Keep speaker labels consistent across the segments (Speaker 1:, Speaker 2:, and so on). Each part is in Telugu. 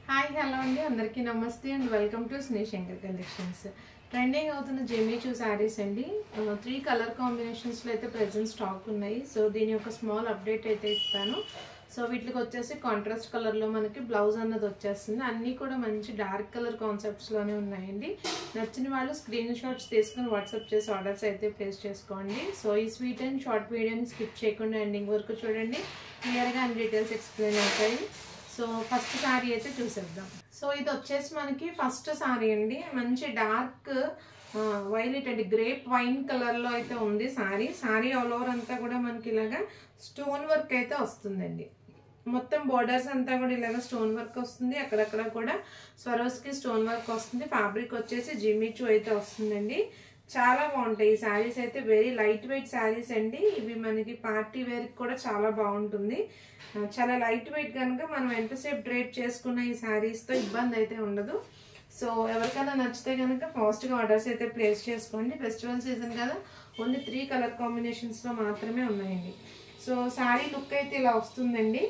Speaker 1: హాయ్ హలో అండి అందరికీ నమస్తే and welcome to Snehashankar collections. Trending అవుతున్న జిమ్మిచూ శారీస్ అండి. 3 కలర్ కాంబినేషన్స్లో అయితే ప్రెజెంట్ స్టాక్ ఉన్నాయి. సో దీని యొక్క స్మాల్ అప్డేట్ అయితే ఇస్తాను. సో వీటికి వచ్చేసి కాంట్రాస్ట్ కలర్లో మనకి బ్లౌజ్ అన్నది వచ్చేస్తుంది. అన్నీ కూడా మంచి డార్క్ కలర్ కాన్సెప్ట్స్లోనే ఉన్నాయండి. నచ్చిన వాళ్ళు స్క్రీన్ షాట్స్ తీసుకుని వాట్సాప్ చేసి ఆర్డర్స్ అయితే ప్లేస్ చేసుకోండి. సో ఈ స్వీట్ అండ్ షార్ట్ వీడియోని స్కిప్ చేయకుండా ఎండింగ్ వరకు చూడండి. క్లియర్గా అన్ని డీటెయిల్స్ ఎక్స్ప్లెయిన్ అవుతాయి. సో ఫస్ట్ సారీ అయితే చూసేద్దాం. సో ఇది వచ్చేసి మనకి ఫస్ట్ సారీ అండి. మంచి డార్క్ వైలెట్ అండి, గ్రేప్ వైన్ కలర్లో అయితే ఉంది సారీ ఆల్ ఓవర్ అంతా కూడా మనకి ఇలాగా స్టోన్ వర్క్ అయితే వస్తుందండి. మొత్తం బోర్డర్స్ అంతా కూడా ఇలాగ స్టోన్ వర్క్ వస్తుంది. అక్కడక్కడ కూడా స్వరోస్కి స్టోన్ వర్క్ వస్తుంది. ఫ్యాబ్రిక్ వచ్చేసి జిమ్మిచూ అయితే వస్తుందండి. చాలా బాగుంటాయి ఈ శారీస్ అయితే. వెరీ లైట్ వెయిట్ శారీస్ అండి. ఇవి మనకి పార్టీ వేర్కి కూడా చాలా బాగుంటుంది. చాలా లైట్ వెయిట్ కనుక మనం ఎంతసేపు డ్రేప్ చేసుకున్న ఈ శారీస్తో ఇబ్బంది అయితే ఉండదు. సో ఎవరికైనా నచ్చితే కనుక ఫాస్ట్గా ఆర్డర్స్ అయితే ప్లేస్ చేసుకోండి. ఫెస్టివల్ సీజన్ కదా, ఓన్లీ 3 కలర్ కాంబినేషన్స్లో మాత్రమే ఉన్నాయండి. సో శారీ లుక్ అయితే ఇలా వస్తుందండి.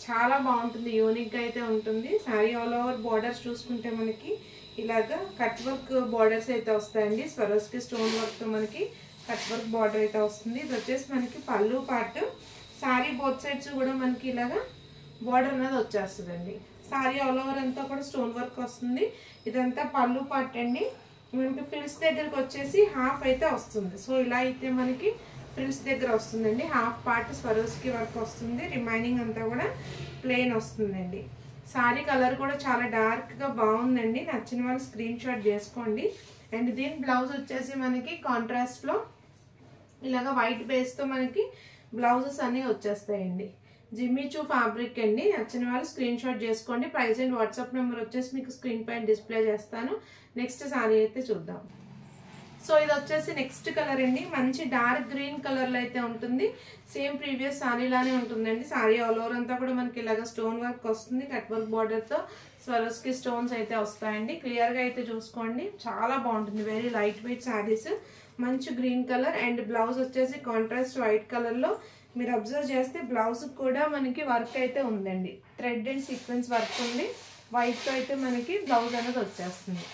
Speaker 1: చాలా బాగుంటుంది, యూనిక్గా అయితే ఉంటుంది. శారీ ఆల్ ఓవర్ బార్డర్స్ చూసుకుంటే మనకి ఇలాగా కట్ వర్క్ బార్డర్స్ అయితే వస్తాయండి. స్వరోస్కి స్టోన్ వర్క్తో మనకి కట్ వర్క్ బార్డర్ అయితే వస్తుంది. ఇది వచ్చేసి మనకి పళ్ళు పార్ట్. శారీ బోత్ సైడ్స్ కూడా మనకి ఇలాగా బార్డర్ అనేది వచ్చేస్తుందండి. శారీ ఆల్ ఓవర్ అంతా కూడా స్టోన్ వర్క్ వస్తుంది. ఇదంతా పళ్ళు పార్ట్ అండి. మనకి ఫ్రిల్స్ దగ్గరకు వచ్చేసి హాఫ్ అయితే వస్తుంది. సో ఇలా అయితే మనకి ఫ్రిల్స్ దగ్గర వస్తుందండి. హాఫ్ పార్ట్ స్వరోస్కి వర్క్ వస్తుంది, రిమైనింగ్ అంతా కూడా ప్లెయిన్ వస్తుందండి. శారీ కలర్ కూడా చాలా డార్క్గా బాగుందండి. నచ్చిన వాళ్ళు స్క్రీన్ షాట్ చేసుకోండి. అండ్ దీని బ్లౌజ్ వచ్చేసి మనకి కాంట్రాస్ట్లో ఇలాగ వైట్ బేస్తో మనకి బ్లౌజెస్ అన్నీ వచ్చేస్తాయండి. జిమ్మిచూ ఫ్యాబ్రిక్ అండి. నచ్చిన వాళ్ళు స్క్రీన్ షాట్ చేసుకోండి. ప్రైస్ అండ్ వాట్సాప్ నెంబర్ వచ్చేసి మీకు స్క్రీన్ పైన డిస్ప్లే చేస్తాను. నెక్స్ట్ శారీ అయితే చూద్దాం. సో ఇది వచ్చేసి నెక్స్ట్ కలర్ అండి. మంచి డార్క్ గ్రీన్ కలర్లో అయితే ఉంటుంది. సేమ్ ప్రీవియస్ శారీ లానే ఉంటుందండి. శారీ ఆల్ ఓవర్ అంతా కూడా మనకి ఇలాగ స్టోన్ వర్క్ వస్తుంది. కట్ వర్క్ బార్డర్తో స్వరోస్కి స్టోన్స్ అయితే వస్తాయండి. క్లియర్గా అయితే చూసుకోండి. చాలా బాగుంటుంది. Very light weight saris. మంచి గ్రీన్ కలర్ అండ్ బ్లౌజ్ వచ్చేసి కాంట్రాస్ట్ వైట్ కలర్లో. మీరు అబ్జర్వ్ చేస్తే బ్లౌజ్ కూడా మనకి వర్క్ అయితే ఉందండి. థ్రెడ్ అండ్ సీక్వెన్స్ వర్క్ ఉంది. వైట్తో అయితే మనకి బ్లౌజ్ అనేది వచ్చేస్తుంది.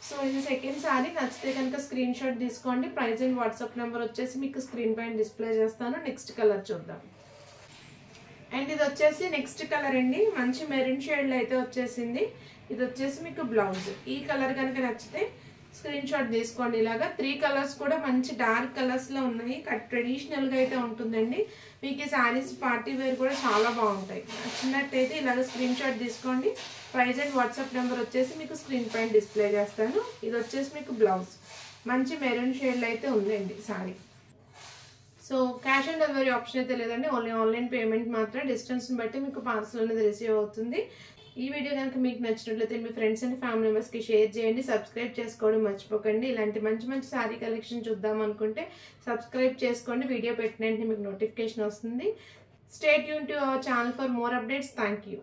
Speaker 1: సో ఇది సెకండ్ శారీ. నచ్చితే కనుక స్క్రీన్ షాట్ తీసుకోండి. ప్రైస్ అండ్ వాట్సాప్ నెంబర్ వచ్చేసి మీకు స్క్రీన్ పైన డిస్ప్లే చేస్తాను. నెక్స్ట్ కలర్ చూద్దాం. అండ్ ఇది వచ్చేసి నెక్స్ట్ కలర్ అండి. మంచి మెరూన్ షేడ్లో అయితే వచ్చేసింది. ఇది వచ్చేసి మీకు బ్లౌజ్. ఈ కలర్ కనుక నచ్చితే స్క్రీన్ షాట్ తీసుకోండి. ఇలాగా 3 కలర్స్ కూడా మంచి డార్క్ కలర్స్లో ఉన్నాయి. ట్రెడిషనల్గా అయితే ఉంటుందండి. మీకు ఈ శారీస్ పార్టీ వేర్ కూడా చాలా బాగుంటాయి. నచ్చినట్టయితే ఇలాగ స్క్రీన్ షాట్ తీసుకోండి. ప్రైస్ అండ్ వాట్సాప్ నెంబర్ వచ్చేసి మీకు స్క్రీన్ పైన డిస్ప్లే చేస్తాను. ఇది వచ్చేసి మీకు బ్లౌజ్. మంచి మెరూన్ షేడ్లో అయితే ఉందండి sari. So cash on delivery option అయితే లేదండి. ఓన్లీ ఆన్లైన్ పేమెంట్ మాత్రమే. డిస్టెన్స్ని బట్టి మీకు పార్సల్ అనేది రిసీవ్ అవుతుంది. ఈ వీడియో కనుక మీకు నచ్చినట్లయితే మీ ఫ్రెండ్స్ అండ్ ఫ్యామిలీ మెంబర్స్కి షేర్ చేయండి. సబ్స్క్రైబ్ చేసుకోవడం మర్చిపోకండి. ఇలాంటి మంచి మంచి శారీ కలెక్షన్ చూద్దాం అనుకుంటే సబ్స్క్రైబ్ చేసుకోండి. వీడియో పెట్టిన వెంటనే మీకు నోటిఫికేషన్ వస్తుంది. Stay tune to our channel for more updates. Thank you.